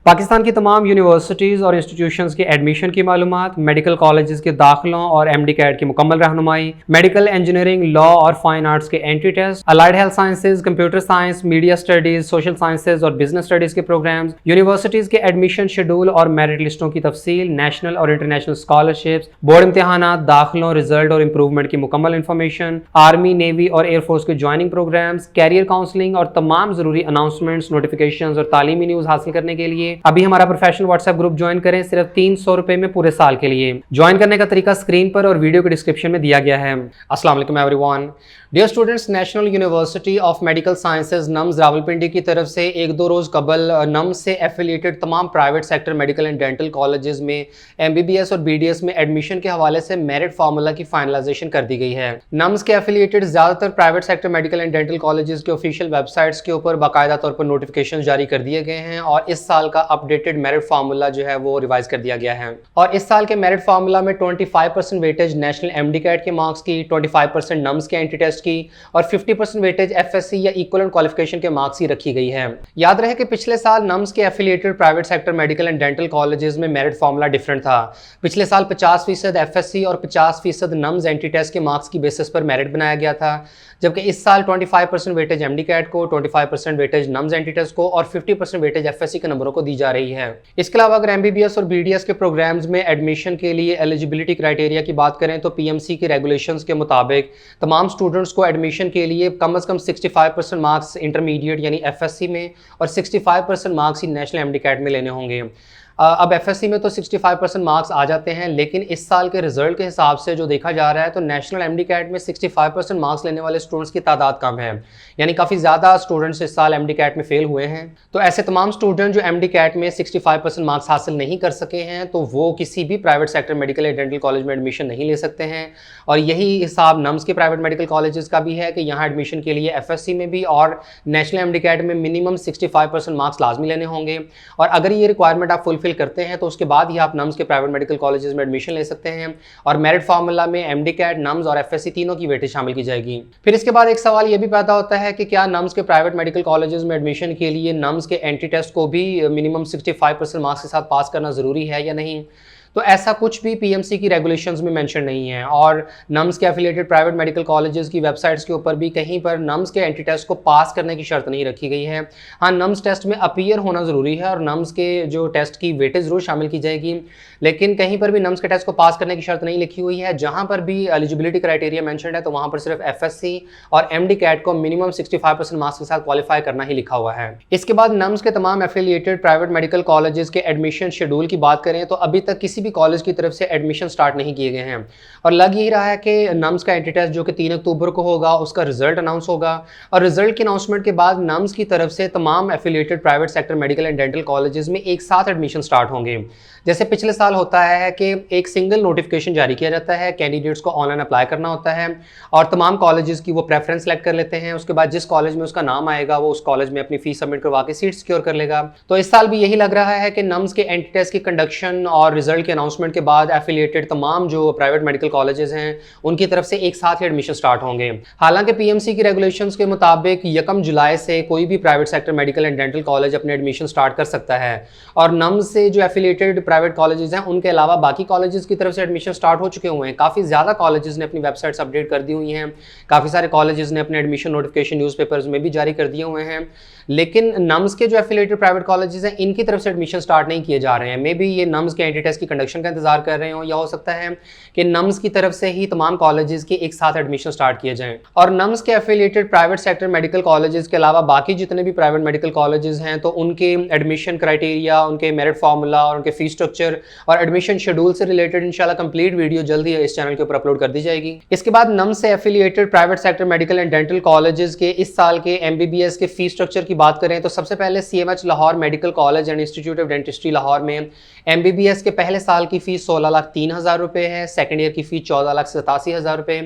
पाकिस्तान की तमाम यूनिवर्सिटीज़ और इंस्टीट्यूशंस के एडमिशन की मालूमात, मेडिकल कॉलेजेस के दाखिलों और MD कैट की मुकम्मल रहनुमाई, मेडिकल इंजीनियरिंग, लॉ और फाइन आर्ट्स के entry test, allied health sciences, computer science, media studies, social sciences और बिजनेस स्टडीज के प्रोग्राम्स, यूनिवर्सिटीज़ के एडमिशन शेड्यूल और मेरिट लिस्टों की तफसील, नेशनल और इंटरनेशनल स्कॉलरशिप्स, बोर्ड इम्तहानात, दाखिलों, रिजल्ट और इंप्रूवमेंट की मुकम्मल इन्फॉर्मेशन, आर्मी, नेवी और एयरफोर्स के ज्वाइनिंग प्रोग्राम्स, कैरियर काउंसलिंग और तमाम जरूरी अनाउंसमेंट्स, नोटिफिकेशन और तालीमी न्यूज़ हासिल करने के लिए अभी हमारा प्रोफेशनल व्हाट्सएप ग्रुप ज्वाइन करें, सिर्फ 300 रुपए में पूरे साल के लिए। ज्वाइन करने का तरीका स्क्रीन पर और वीडियो के डिस्क्रिप्शन में दिया गया है। अस्सलाम वालेकुम everyone. Dear students, national university of medical sciences NUMS Rawalpindi की तरफ से एक दो रोज कबल नम्स से एफिलिएटेड तमाम private sector medical and dental colleges में MBBS और BDS में एडमिशन के हवाले से मेरिट फार्मूला की फाइनलाइजेशन कर दी गई है। नम्स के एफिलिएटेड ज्यादातर private sector medical and dental colleges के ऑफिशियल वेबसाइट्स के ऊपर बाकायदा तौर पर नोटिफिकेशन जारी कर दिए गए हैं और इस साल का अपडेटेड मेरिट फार्मूला जो है वो रिवाइज कर दिया गया है। और इस साल के मेरिट फार्मूला में 25% वेटेज नेशनल MD कैट के मार्क्स की, 25% नम्स के एंट्री टेस्ट की और 50% वेटेज FSC या इक्विवेलेंट क्वालिफिकेशन के मार्क्स की रखी गई है। याद रहे कि पिछले साल नम्स के affiliated private sector medical and dental colleges में मेरिट फार्मूला डिफरेंट था। पिछले साल 50% FSC और 50% नम्स एंट्री टेस्ट के मार्क्स की बेसिस पर मेरिट बनाया गया था, जबकि इस साल 25% वेटेज MD कैट को, 25% वेटेज नम्स एंट्री टेस्ट को और 50% वेटेज FSC के नंबरों को दी जा रही है। इसके अलावा अगर MBBS और BDS के प्रोग्राम्स में एडमिशन के लिए एलिजिबिलिटी क्राइटेरिया की बात करें तो PMC के रेगुलेशंस के मुताबिक तमाम स्टूडेंट्स को एडमिशन के लिए कम से कम 65% मार्क्स इंटरमीडिएट यानी FSC में और 65% मार्क्स ही नेशनल MD कैट में लेने होंगे। अब FSC में तो 65% मार्क्स आ जाते हैं, लेकिन इस साल के रिजल्ट के हिसाब से जो देखा जा रहा है तो नेशनल MD कैट में 65% मार्क्स लेने वाले स्टूडेंट्स की तादाद कम है, यानी काफ़ी ज़्यादा स्टूडेंट्स इस साल MD कैट में फेल हुए हैं। तो ऐसे तमाम स्टूडेंट जो MD कैट में 65% मार्क्स हासिल नहीं कर सके हैं तो वो किसी भी प्राइवेट सेक्टर मेडिकल या डेंटल कॉलेज में एडमिशन नहीं ले सकते हैं। और यही हिसाब नम्स के प्राइवेट मेडिकल कॉलेजेस का भी है कि यहाँ एडमिशन के लिए FSC में भी और नेशनल MD कैट में मिनिमम 65% मार्क्स लाजमी लेने होंगे। और अगर ये रिक्वायरमेंट आप फुलफिल करते हैं तो उसके बाद ही आप नम्स के प्राइवेट मेडिकल कॉलेजेस में एडमिशन ले सकते हैं। और मेरिट फार्मूला में MD कैट, नम्स और FSC तीनों की वेटेज शामिल की जाएगी। फिर इसके बाद एक सवाल ये भी पैदा होता है कि क्या नम्स के प्राइवेट मेडिकल कॉलेजेस में एडमिशन के लिए नम्स के एंट्री टेस्ट को भी मिनिमम 65% मार्क्स के साथ पास करना जरूरी है या नहीं। तो ऐसा कुछ भी PMC की रेगुलेशंस में मेंशन नहीं है और नम्स के एफिलिएटेड प्राइवेट मेडिकल कॉलेजेस की वेबसाइट्स के ऊपर भी कहीं पर नम्स के एंट्री टेस्ट को पास करने की शर्त नहीं रखी गई है। हाँ, नम्स टेस्ट में अपीयर होना ज़रूरी है और नम्स के जो टेस्ट की वेटेज ज़रूर शामिल की जाएगी, लेकिन कहीं पर भी नम्स के टेस्ट को पास करने की शर्त नहीं लिखी हुई है। जहाँ पर भी एलिजिबिलिटी क्राइटेरिया मेंशन्ड है तो वहाँ पर सिर्फ FSC और MD कैट को मिनिमम 65% मार्क्स के साथ क्वालिफाई करना ही लिखा हुआ है। इसके बाद नम्स के तमाम एफिलिएटेड प्राइवेट मेडिकल कॉलेजेस के एडमिशन शेड्यूल की बात करें तो अभी तक किसी भी कॉलेज की तरफ से एडमिशन स्टार्ट नहीं किए गए हैं और लग यही रहा है कि नम्स का एंट्री टेस्ट जो कि 3 अक्टूबर को होगा उसका रिजल्ट अनाउंस होगा और रिजल्ट के अनाउंसमेंट के बाद नम्स की तरफ से तमाम affiliated private sector medical and dental colleges में एक साथ एडमिशन स्टार्ट होंगे। जैसे पिछले साल होता है कि एक सिंगल नोटिफिकेशन जारी किया जाता है, कैंडिडेट्स को ऑनलाइन अप्लाई करना होता है और तमाम कॉलेजेस की वो प्रेफरेंस सेलेक्ट कर लेते हैं। उसके बाद जिस कॉलेज में उसका नाम आएगा वो उस कॉलेज में अपनी फीस सबमिट करवा के सीट सिक्योर कर लेगा। तो इस साल भी यही लग रहा है कि नम्स के एंट्री टेस्ट की कंडक्शन और रिजल्ट के अनाउंसमेंट के बाद एफिलिएटेड तमाम जो प्राइवेट मेडिकल कॉलेजेस हैं उनकी तरफ से एक साथ ही एडमिशन स्टार्ट होंगे। हालांकि PMC की रेगुलेशंस के मुताबिक 1 जुलाई से कोई भी private sector medical and dental college अपने एडमिशन स्टार्ट कर सकता है और नम्स से जो एफिलिएटेड प्राइवेट कॉलेजेस हैं उनके अलावा बाकी कॉलेजेस की तरफ से एडमिशन स्टार्ट हो चुके हुए हैं। काफ़ी ज़्यादा कॉलेजेस ने अपनी वेबसाइट्स अपडेट कर दी हुई हैं, काफ़ी सारे कॉलेजेस ने अपने एडमिशन नोटिफिकेशन न्यूज़पेपर्स में भी जारी कर दिए हुए हैं, लेकिन नम्स के जो एफिलिएटेड प्राइवेट कॉलेजेस हैं इनकी तरफ से एडमिशन स्टार्ट नहीं किए जा रहे हैं। मे बी ये नम्स के एंट्री टेस्ट की कंडक्शन का इंतजार कर रहे हो या हो सकता है कि नम्स की तरफ से ही तमाम कॉलेजेस के एक साथ एडमिशन स्टार्ट किए जाएं। और नम्स के affiliated private sector medical colleges के अलावा बाकी जितने भी प्राइवेट मेडिकल कॉलेजेस हैं तो उनके एडमिशन क्राइटेरिया, उनके मेरिट फार्मूला और उनके फीस स्ट्रक्चर और एडमिशन शेड्यूल से रिलेटेड इंशाल्लाह कंप्लीट वीडियो जल्द ही इस चैनल के ऊपर अपलोड कर दी जाएगी। इसके बाद नम्स से affiliated private sector medical and dental colleges के इस साल के MBBS के फीस स्ट्रक्चर की बात करें तो सबसे पहले CMH Lahore medical college and institute of dentistry Lahore में MBBS के पहले साल की फीस 16,03,000 रुपये है, सेकेंड ईयर की फीस 14,87,000 रुपये,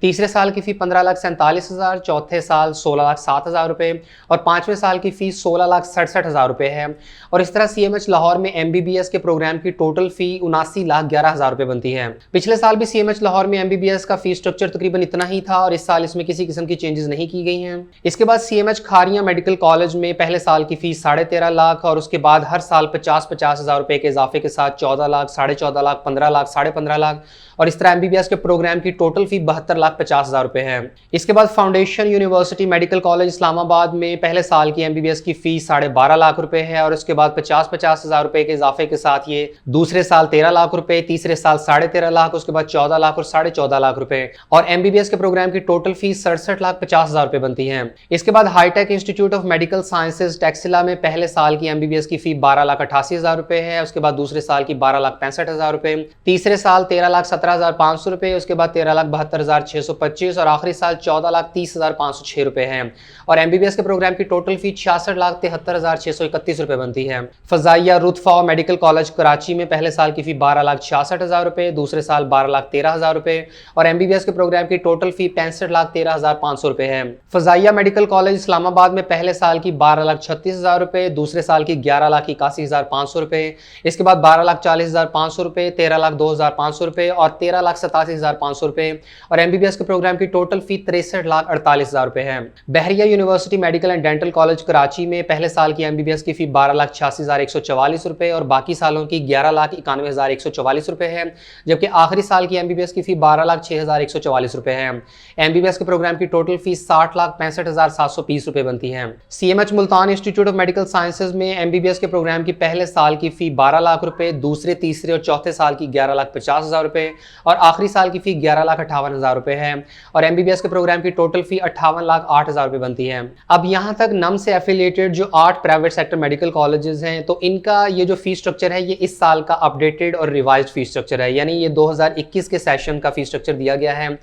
तीसरे साल की फीस 15,47,000, चौथे साल 16,07,000 रुपये और पाँचवें साल की फीस 16,67,000 रुपये है। और इस तरह CMH लाहौर में MBBS के प्रोग्राम प्रोग्राम की टोटल फी 79,11,000 रुपए बनती है। पिछले साल भी CMH लाहौर में MBBS का फी स्ट्रक्चर तकरीबन इतना ही था और इस साल इसमें किसी किस्म की चेंजेस नहीं की गई हैं। इसके बाद CMH खारिया मेडिकल कॉलेज में पहले साल की फीस 13.5 लाख और उसके बाद हर साल 50-50 हज़ार रुपए के इजाफे के साथ 14 लाख, 14.5 लाख, 15 लाख, 15.5 लाख और इस तरह MBBS के प्रोग्राम की टोटल फी 72,50,000 रुपए है। इसके बाद foundation university medical college Islamabad में पहले साल की MBBS की फीस 12.5 लाख रुपए है और उसके बाद 50-50 हज़ार रुपए के इजाफे के साथ ये दूसरे साल 13 लाख रुपए, तीसरे साल 13.5 लाख, उसके बाद 14 लाख और 14.5 लाख रुपए और MBBS के प्रोग्राम की टोटल फीस 67,50,000 रुपए बनती है। इसके बाद hi tech institute of medical sciences Taxila में पहले साल की MBBS की फी 12,88,000 रुपए है, उसके बाद दूसरे साल की 12,65,000 रुपए, तीसरे साल 13,17,500 रुपए, उसके बाद 13,72,625 और आखिरी साल 14,30,506 रुपए है और MBBS के प्रोग्राम की टोटल फी 66,73,631 रुपए बनती है। फजाइया रुतफा मेडिकल कॉलेज कराची में पहले साल की फी 12,66,000 रुपए, दूसरे साल 12,13,000 रुपए और MBBS के प्रोग्राम की टोटल फी 65,13,500 रुपए है। फजाइया मेडिकल कॉलेज इस्लामाबाद में पहले साल की 12,36,000 रुपए, दूसरे साल की 11,81,500 रुपए, इसके बाद 12,40,500 रुपए, 13,02,500 रुपए और 13,87,500 रुपए और MBBS के प्रोग्राम की टोटल फी 63,48,000 रुपए है। Bahria university medical and dental college Karachi में पहले साल की MBBS की फी 12,86,144 रुपए और बाकी सालों की 11,91,144 रुपए है, जबकि आखिरी साल की MBBS की फी 12,06,144 रुपए है। MBBS के प्रोग्राम की टोटल फी 60,65,720 रुपए बनती है। CMH Multan institute of medical sciences में MBBS के प्रोग्राम की पहले साल की फी 12 लाख रुपए, दूसरे, तीसरे और चौथे साल की 11,50,000 रुपए और आखिरी साल की फी 11,58,000 रुपए है और MBBS के प्रोग्राम की टोटल फी 58,08,000 रुपए बनती है। अब यहाँ तक नम से एफिलिएटेड जो 8 प्राइवेट सेक्टर मेडिकल कॉलेजेस हैं तो इनका ये जो फीस स्ट्रक्चर है ये इस साल का अपडेटेड और रिवाइज्ड फीस स्ट्रक्चर है, यानी ये 2021 के सेशन का फीस स्ट्रक्चर दिया गया है,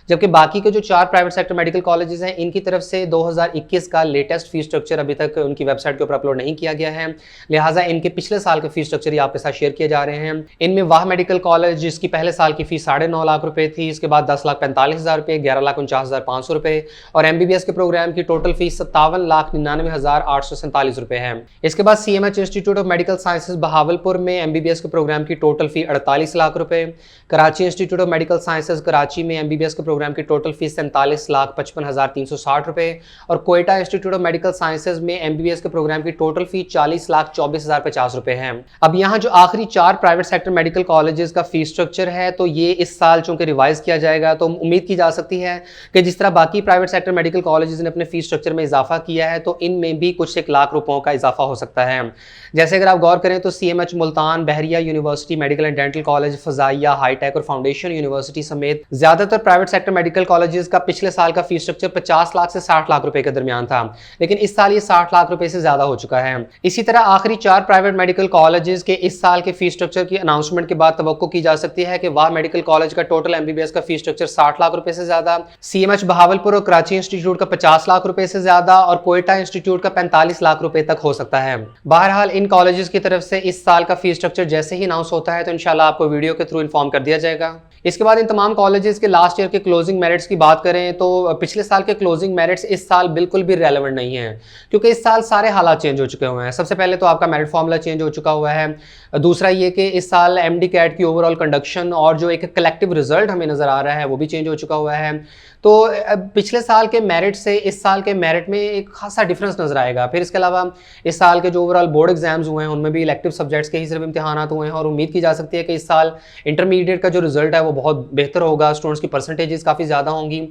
जबकि बाकी के जो 4 प्राइवेट सेक्टर मेडिकल कॉलेजेस हैं इनकी तरफ से 2021 का लेटेस्ट फीस स्ट्रक्चर अभी तक उनकी वेबसाइट के ऊपर अपलोड नहीं किया गया है, लिहाजा इनके पिछले साल के फीस स्ट्रक्चर ही आपके साथ शेयर किए जा रहे हैं। इनमें वाह मेडिकल कॉलेज जिसकी पहले साल की फीस 9.5 लाख रुपए थी, इसके बाद 10,45,000 रुपए, 11,49,500 रुपए और MBBS के प्रोग्राम की टोटल फीस 57,99,847 रुपए है। इसके बाद CMH institute of medical sciences Bahawalpur में MBBS के प्रोग्राम की टोटल फी 48 लाख रुपए, Karachi institute of medical sciences Karachi में MBBS के प्रोग्राम की टोटल फीस 47,55,360 रुपए और Quetta institute of medical sciences में MBBS के प्रोग्राम की टोटल फी 40,24,050 रुपए है। अब यहाँ जो आखिरी 4 प्राइवेट सेक्टर मेडिकल कॉलेजेस का फीस स्ट्रक्चर है तो ये इस साल चूंकि रिवाइज किया जाएगा तो उम्मीद की जा सकती है कि जिस तरह बाकी प्राइवेट सेक्टर मेडिकल कॉलेजेस ने अपने फीस स्ट्रक्चर में इजाफा किया है तो इनमें भी कुछ 1 लाख रुपयों का इजाफा हो सकता है। जैसे अगर आप गौर करें तो CMH Multan, Bahria university medical and dental college, Fazaia, hitech और फाउंडेशन यूनिवर्सिटी समेत ज्यादातर प्राइवेट सेक्टर मेडिकल कॉलेजेस का पिछले साल का फीस स्ट्रक्चर 50 लाख से 60 लाख रुपए के दरमियान था, लेकिन इस साल ये 60 लाख रुपए से ज्यादा हो चुका है। इसी तरह आखिरी 4 प्राइवेट मेडिकल कॉलेजेस के इस साल के फीस स्ट्रक्चर की अनाउंसमेंट के बाद तवक्को की जा सकती है कि वाह मेडिकल कॉलेज का टोटल MBBS का फीस स्ट्रक्चर 60 लाख रुपए से ज्यादा, CMH बहावलपुर और कराची इंस्टीट्यूट का 50 लाख रुपए से ज्यादा और कोयटा इंस्टीट्यूट का 45 लाख रुपए तक हो सकता है। बहरहाल इन कॉलेजेस की तरफ से इस साल का फीस स्ट्रक्चर जैसे ही अनाउंस होता है तो इंशाल्लाह आपको वीडियो के थ्रू इन्फॉर्म कर दिया जाएगा। इसके बाद इन तमाम कॉलेजेस के लास्ट ईयर के क्लोजिंग मेरिट्स की बात करें तो पिछले साल के क्लोजिंग मेरिट्स इस साल बिल्कुल भी रेलेवेंट नहीं है, क्योंकि इस साल सारे हालात चेंज हो चुके हुए हैं। सबसे पहले तो आपका मेरिट फॉर्मूला चेंज हो चुका हुआ है, दूसरा ये कि इस साल MD कैट की ओवरऑल कंडक्शन और जो एक कलेक्टिव रिजल्ट हमें नजर आ रहा है वो भी चेंज हो चुका हुआ है। तो पिछले साल के मेरिट से इस साल के मेरिट में एक खासा डिफरेंस नजर आएगा। फिर इसके अलावा इस साल के जो ओवरऑल बोर्ड एग्जाम्स हुए हैं उनमें भी इलेक्टिव सब्जेक्ट्स के ही सिर्फ इम्तिहानात हुए हैं और उम्मीद की जा सकती है कि इस साल इंटरमीडिएट का जो रिजल्ट है वो बहुत बेहतर होगा, स्टूडेंट्स की परसेंटेजेस काफ़ी ज़्यादा होंगी,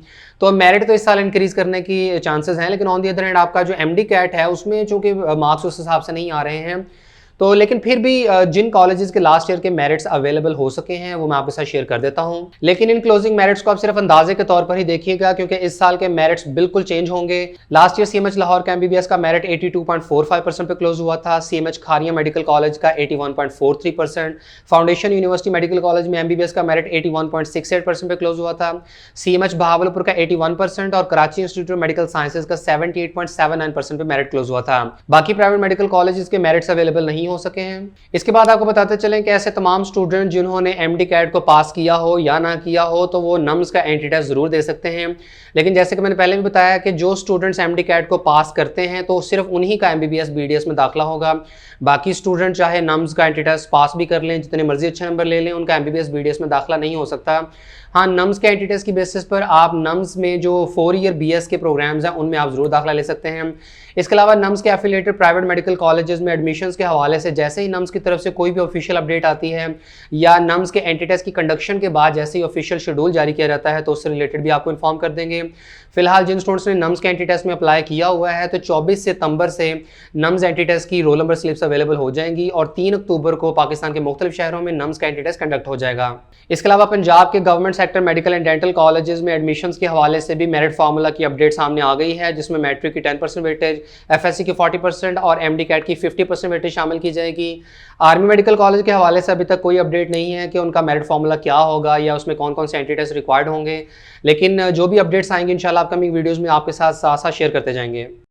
तो मेरिट तो इस साल इंक्रीज करने की चांसेस हैं। लेकिन ऑन दी अदर हैंड आपका जो MD कैट है उसमें चूंकि मार्क्स उस हिसाब से नहीं आ रहे हैं, तो लेकिन फिर भी जिन कॉलेजेस के लास्ट ईयर के मेरिट्स अवेलेबल हो सके हैं वो मैं आपके साथ शेयर कर देता हूं। लेकिन इन क्लोजिंग मेरिट्स को आप सिर्फ अंदाजे के तौर पर ही देखिएगा, क्योंकि इस साल के मेरिट्स बिल्कुल चेंज होंगे। लास्ट ईयर CMH लाहौर का MBBS का मेरिट 82.45% पे क्लोज हुआ था, CMH खारिया मेडिकल कॉलेज का 81.43%, फाउंडेशन यूनिवर्सिटी मेडिकल कॉलेज में MBBS का मेरिट 81.68% पे क्लोज हुआ था, CMH बहावलपुर का 81% और Karachi institute of medical sciences का 78.79% पे मेरिट क्लोज हुआ था। बाकी प्राइवेट मेडिकल कॉलेजेस के मेरिट्स अवेलेबल नहीं हो सके हैं। इसके बाद आपको बताते चलें कि ऐसे तमाम स्टूडेंट जिन्होंने MD कैट को पास किया हो या ना किया हो तो वो नम्स का एंट्री टेस्ट ज़रूर दे सकते हैं। लेकिन जैसे कि मैंने पहले भी बताया कि जो स्टूडेंट्स MD कैट को पास करते हैं तो सिर्फ उन्हीं का MBBS BDS में दाखिला होगा। बाकी स्टूडेंट चाहे नम्स का एंट्री टेस्ट पास भी कर लें, जितने मर्जी अच्छे नंबर ले लें, उनका MBBS BDS में दाखिला नहीं हो सकता। हाँ, नम्स के एंट्री टेस्ट की बेसिस पर आप नम्स में जो 4 ईयर BS के प्रोग्राम्स हैं उनमें आप ज़रूर दाखिला ले सकते हैं। इसके अलावा नम्स के एफिलिएटेड प्राइवेट मेडिकल कॉलेजेस में एडमिशन्स के हवाले से जैसे ही नम्स की तरफ से कोई भी ऑफिशियल अपडेट आती है या नम्स के एंट्री टेस्ट की कंडक्शन के बाद जैसे ही ऑफिशियल शेड्यूल जारी किया जाता है तो उससे रिलेटेड भी आपको इन्फॉर्म कर देंगे। फिलहाल जिन स्टूडेंट्स ने नम्स के एंट्री टेस्ट में अप्लाई किया हुआ है तो 24 सितंबर से नम्स एंट्री टेस्ट की रोल नंबर स्लिप्स अवेलेबल हो जाएंगी और 3 अक्टूबर को पाकिस्तान के मुख्तलिफ शहरों में नम्स का एंट्री टेस्ट कंडक्ट हो जाएगा। इसके अलावा पंजाब के government sector medical and dental colleges में एडमिशन्स के हवाले से भी मेरिट फार्मूला की अपडेट सामने आ गई है, जिसमें मैट्रिक की 10% वेटेज, FSC की 40% और MD कैट की 50% वेटेज शामिल की जाएगी। आर्मी मेडिकल कॉलेज के हवाले से अभी तक कोई अपडेट नहीं है कि उनका मेरिट फार्मूला क्या होगा या उसमें कौन कौन से एंट्री टेस्ट रिक्वायर्ड होंगे, लेकिन जो भी अपडेट्स आएंगे इंशाल्लाह अपकमिंग वीडियोज़ में आपके साथ शेयर करते जाएंगे।